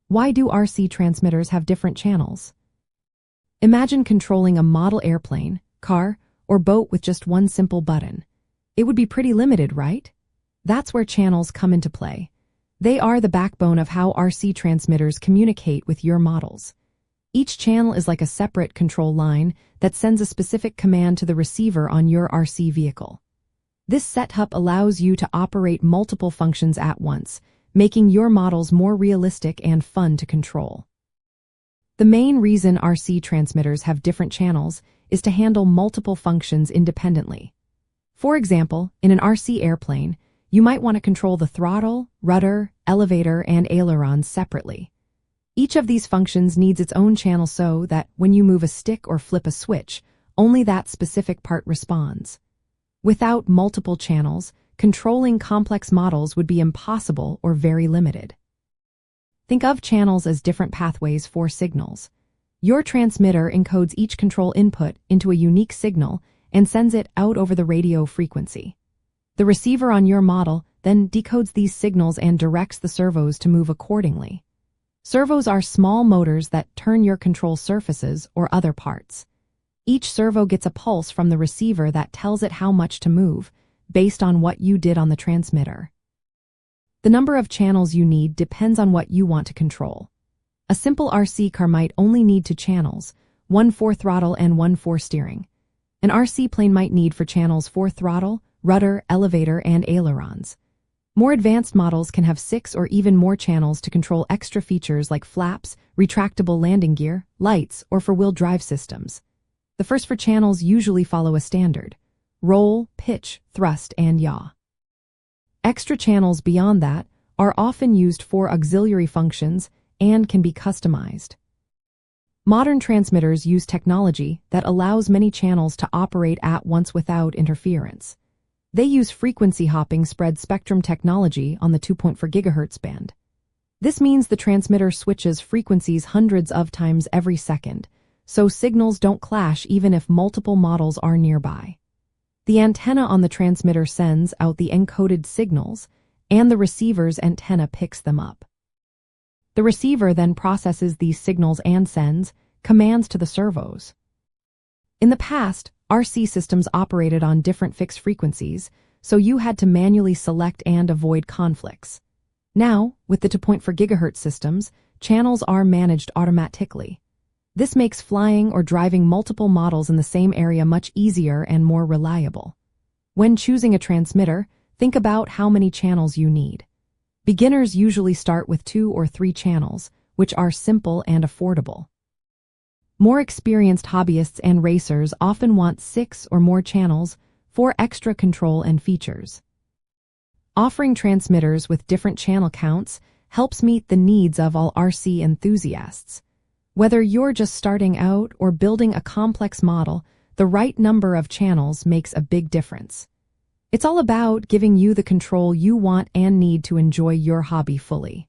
Why do RC transmitters have different channels? Imagine controlling a model airplane, car, or boat with just one simple button. It would be pretty limited, right? That's where channels come into play. They are the backbone of how RC transmitters communicate with your models. Each channel is like a separate control line that sends a specific command to the receiver on your RC vehicle. This setup allows you to operate multiple functions at once, making your models more realistic and fun to control. The main reason RC transmitters have different channels is to handle multiple functions independently. For example, in an RC airplane, you might want to control the throttle, rudder, elevator, and ailerons separately. Each of these functions needs its own channel so that when you move a stick or flip a switch, only that specific part responds. Without multiple channels, controlling complex models would be impossible or very limited. Think of channels as different pathways for signals. Your transmitter encodes each control input into a unique signal and sends it out over the radio frequency. The receiver on your model then decodes these signals and directs the servos to move accordingly. Servos are small motors that turn your control surfaces or other parts. Each servo gets a pulse from the receiver that tells it how much to move, based on what you did on the transmitter. The number of channels you need depends on what you want to control. A simple RC car might only need 2 channels, one for throttle and one for steering. An RC plane might need 4 channels for throttle, rudder, elevator, and ailerons. More advanced models can have 6 or even more channels to control extra features like flaps, retractable landing gear, lights, or four-wheel drive systems. The first 4 channels usually follow a standard: roll, pitch, thrust, and yaw. Extra channels beyond that are often used for auxiliary functions and can be customized. Modern transmitters use technology that allows many channels to operate at once without interference. They use frequency hopping spread spectrum technology on the 2.4 GHz band. This means the transmitter switches frequencies hundreds of times every second, so signals don't clash even if multiple models are nearby. The antenna on the transmitter sends out the encoded signals, and the receiver's antenna picks them up. The receiver then processes these signals and sends commands to the servos. In the past, RC systems operated on different fixed frequencies, so you had to manually select and avoid conflicts. Now, with the 2.4 GHz systems, channels are managed automatically. This makes flying or driving multiple models in the same area much easier and more reliable. When choosing a transmitter, think about how many channels you need. Beginners usually start with 2 or 3 channels, which are simple and affordable. More experienced hobbyists and racers often want 6 or more channels for extra control and features. Offering transmitters with different channel counts helps meet the needs of all RC enthusiasts. Whether you're just starting out or building a complex model, the right number of channels makes a big difference. It's all about giving you the control you want and need to enjoy your hobby fully.